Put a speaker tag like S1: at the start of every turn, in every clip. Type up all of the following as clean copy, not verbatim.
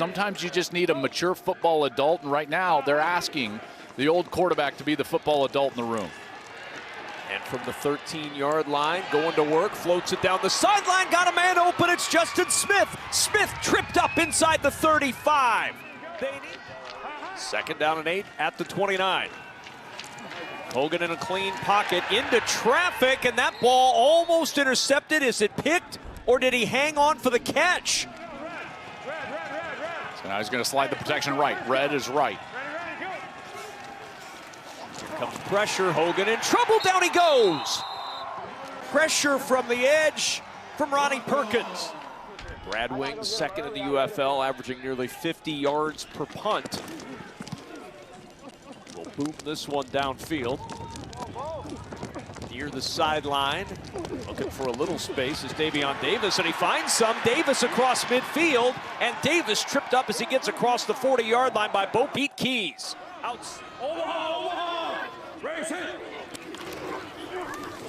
S1: Sometimes you just need a mature football adult, and right now they're asking the old quarterback to be the football adult in the room.
S2: And from the 13-yard line, going to work, floats it down the sideline, got a man open, it's Justin Smith. Smith tripped up inside the 35. Second down and 8 at the 29. Hogan in a clean pocket into traffic, and that ball almost intercepted. Is it picked, or did he hang on for the catch?
S1: So now he's going to slide the protection right. Red is right.
S2: Comes pressure, Hogan in trouble, down he goes. Pressure from the edge from Ronnie Perkins. Brad Wing, second in the UFL, averaging nearly 50 yards per punt. We'll boom this one downfield. Near the sideline, looking for a little space is Davion Davis, and he finds some. Davis across midfield, and Davis tripped up as he gets across the 40-yard line by Bo Pete Keys.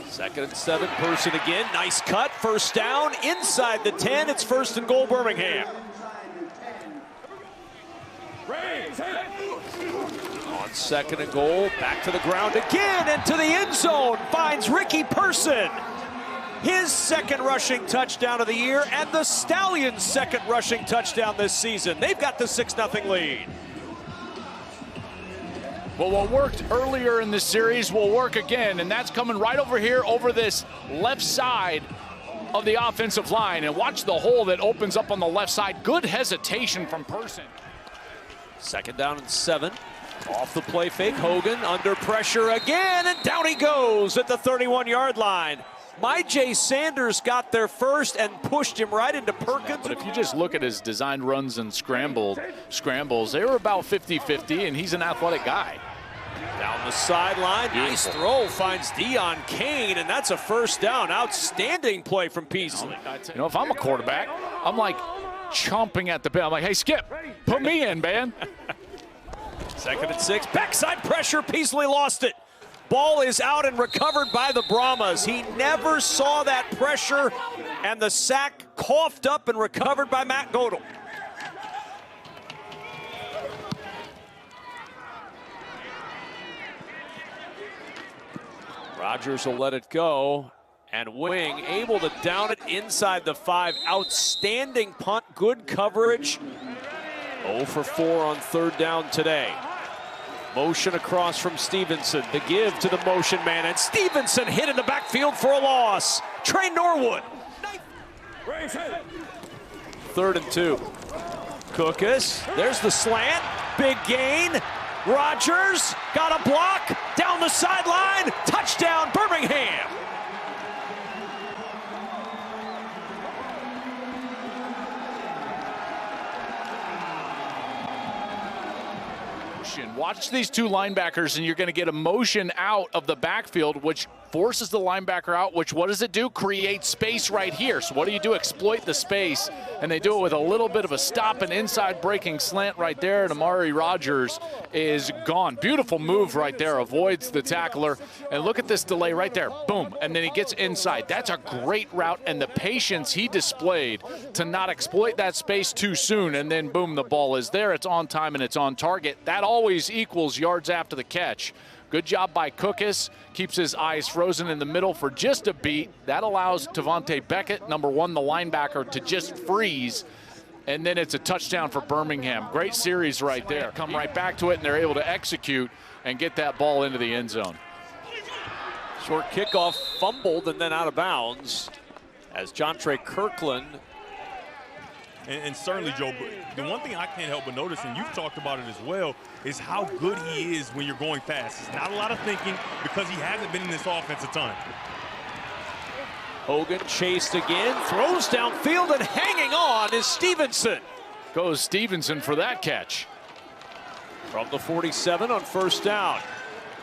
S2: Second and 7, Person again, nice cut, first down, inside the 10, it's 1st and goal Birmingham. On 2nd and goal, back to the ground again, and to the end zone, finds Ricky Person. His 2nd rushing touchdown of the year, and the Stallions' 2nd rushing touchdown this season. They've got the 6-0 lead.
S1: Well, what worked earlier in the series will work again, and that's coming right over here over this left side of the offensive line. And watch the hole that opens up on the left side. Good hesitation from Person.
S2: 2nd down and 7. Off the play fake, Hogan under pressure again, and down he goes at the 31-yard line. Myjay Sanders got there first and pushed him right into Perkins.
S1: But if you just look at his designed runs and scrambles, they were about 50-50, and he's an athletic guy.
S2: Down the sideline, nice throw, finds Deion Kane, and that's a 1st down. Outstanding play from Peasley.
S1: You know, if I'm a quarterback, I'm like chomping at the bit. I'm like, hey, Skip, put me in, man.
S2: 2nd and 6, backside pressure, Peasley lost it. Ball is out and recovered by the Brahmas. He never saw that pressure, and the sack coughed up and recovered by Matt Godel. Rodgers will let it go, and Wing able to down it inside the 5. Outstanding punt, good coverage. 0 for 4 on 3rd down today. Motion across from Stevenson. The give to the motion man, and Stevenson hit in the backfield for a loss. Trey Norwood. 3rd and 2. Cookus, there's the slant. Big gain. Rodgers got a block. Down the sideline. Touchdown, Birmingham.
S1: Watch these two linebackers, and you're going to get a motion out of the backfield, which forces the linebacker out, which what does it do? Create space right here. So what do? Exploit the space, and they do it with a little bit of a stop and inside breaking slant right there, and Amari Rodgers is gone. Beautiful move right there, avoids the tackler, and look at this delay right there. Boom, and then he gets inside. That's a great route, and the patience he displayed to not exploit that space too soon, and then boom, the ball is there. It's on time and it's on target. That always equals yards after the catch. Good job by Cookus. Keeps his eyes frozen in the middle for just a beat. That allows Tavante Beckett, number 1, the linebacker, to just freeze. And then it's a touchdown for Birmingham. Great series right there. Come right back to it, and they're able to execute and get that ball into the end zone.
S2: Short kickoff, fumbled, and then out of bounds as Jontre Kirkland.
S3: And certainly, Joe, the one thing I can't help but notice, and you've talked about it as well, is how good he is when you're going fast. It's not a lot of thinking because he hasn't been in this offense a ton.
S2: Hogan chased again, throws downfield, and hanging on is Stevenson.
S1: Goes Stevenson for that catch.
S2: From the 47 on 1st down.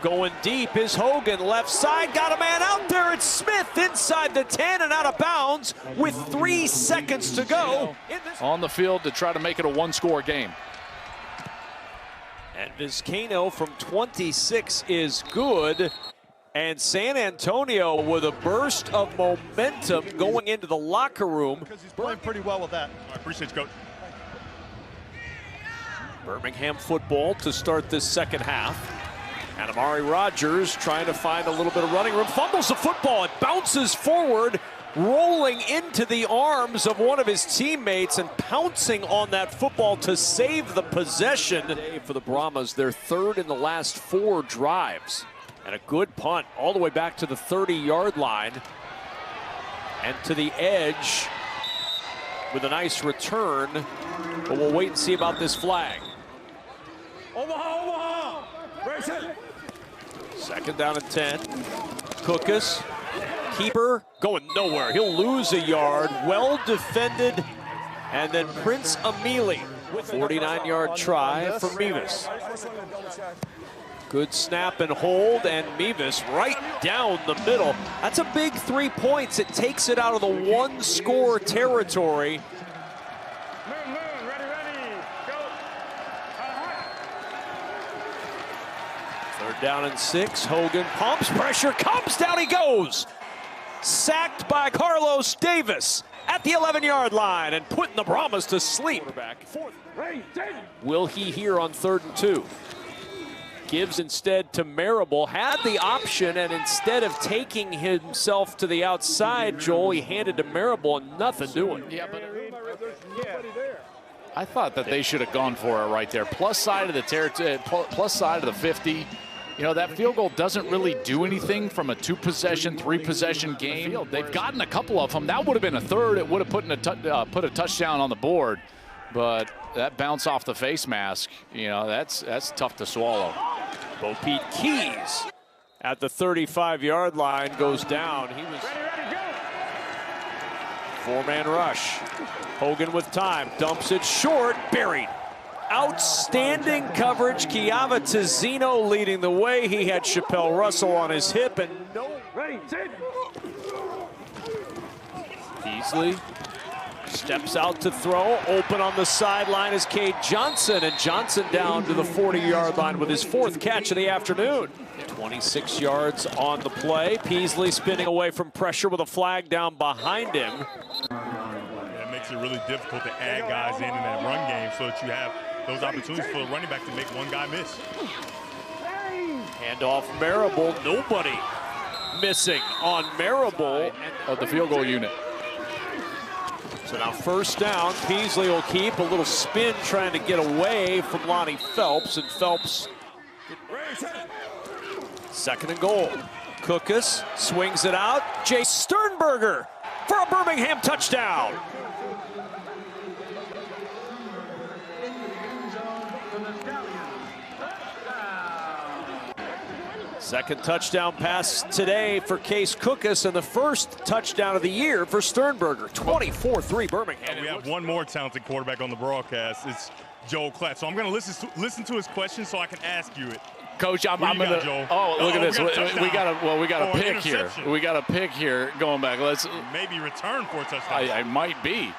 S2: Going deep is Hogan, left side, got a man out there. It's Smith inside the 10 and out of bounds with 3 seconds to go.
S1: On the field to try to make it a 1-score game.
S2: And Vizcaino from 26 is good. And San Antonio with a burst of momentum going into the locker room.
S4: Because he's playing pretty well with that.
S3: I appreciate you, Coach.
S2: Birmingham football to start this second half. And Amari Rogers trying to find a little bit of running room. Fumbles the football. It bounces forward, rolling into the arms of one of his teammates and pouncing on that football to save the possession. For the Brahmas, they're third in the last 4 drives. And a good punt all the way back to the 30-yard line. And to the edge with a nice return. But we'll wait and see about this flag.
S4: Omaha! Race it!
S2: Second down and 10. Cookus, keeper, going nowhere. He'll lose a yard. Well defended. And then Prince Amili with 49-yard try for Mevis. Good snap and hold, and Mevis right down the middle. That's a big 3 points. It takes it out of the 1-score territory. Third down and 6. Hogan pumps, pressure comes, down he goes. Sacked by Carlos Davis at the 11-yard line and putting the Brahmas to sleep. Will he here on 3rd and 2? Gives instead to Marable, had the option, and instead of taking himself to the outside, Joel, he handed to Marable and nothing doing.
S1: Yeah, but I thought that they should have gone for it right there. Plus side of the territory, plus side of the 50. You know, that field goal doesn't really do anything from a 2-possession, 3-possession game. They've gotten a couple of them. That would have been a third. It would have put a touchdown on the board. But that bounce off the face mask, you know, that's tough to swallow.
S2: Bo Pete Keys at the 35-yard line goes down. He was 4-man rush. Hogan with time, dumps it short, buried. Outstanding coverage. Kiava Tizzino leading the way. He had Chappelle Russell on his hip, and Beasley steps out to throw. Open on the sideline is Cade Johnson, and Johnson down to the 40-yard line with his 4th catch of the afternoon. 26 yards on the play. Beasley spinning away from pressure with a flag down behind him.
S3: It makes it really difficult to add guys in that run game so that you have those opportunities for the running back to make one guy miss.
S2: Handoff Marable, nobody missing on Marable
S1: of the field goal unit.
S2: So now 1st down, Beasley will keep a little spin trying to get away from Lonnie Phelps, and Phelps 2nd and goal. Cookus swings it out. Jay Sternberger for a Birmingham touchdown. Second touchdown pass today for Case Cookus, and the 1st touchdown of the year for Sternberger. 24-3 Birmingham.
S3: And we have one more talented quarterback on the broadcast. It's Joel Klatt. So I'm going to listen to his question so I can ask you it.
S1: Coach, I'm going to. Oh, look at this. We got a pick here. We got a pick here going back. Let's
S3: maybe return for a touchdown.
S1: I might be.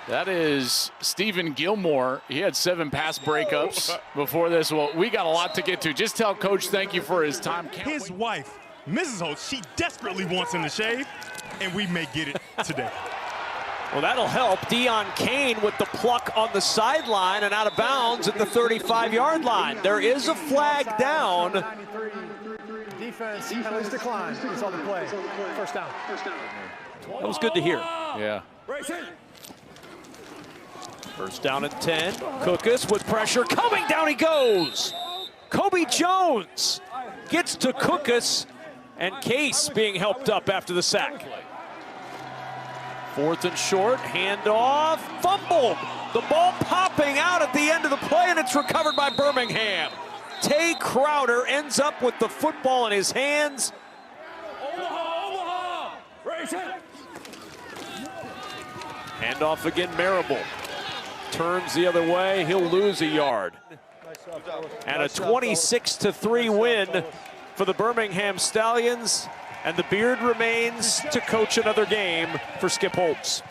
S1: That is Stephen Gilmore. He had 7 pass breakups before this. Well, we got a lot to get to. Just tell Coach thank you for his time.
S3: His wife, Mrs. Holtz, she desperately wants him to shave, and we may get it today.
S2: Well, that'll help. Deion Kane with the pluck on the sideline and out of bounds at the 35-yard line. There is a flag down.
S4: Defense has declined. It's on the play. 1st down.
S2: That was good to hear.
S1: Yeah.
S2: 1st down and 10. Cookus with pressure coming, down he goes. Kobe Jones gets to Cookus, and Case being helped up after the sack. 4th and short, handoff, fumble. The ball popping out at the end of the play, and it's recovered by Birmingham. Tay Crowder ends up with the football in his hands.
S4: Omaha! Race it!
S2: Handoff again, Marable. Turns the other way, he'll lose a yard. And a 26-3 win for the Birmingham Stallions. And the beard remains to coach another game for Skip Holtz.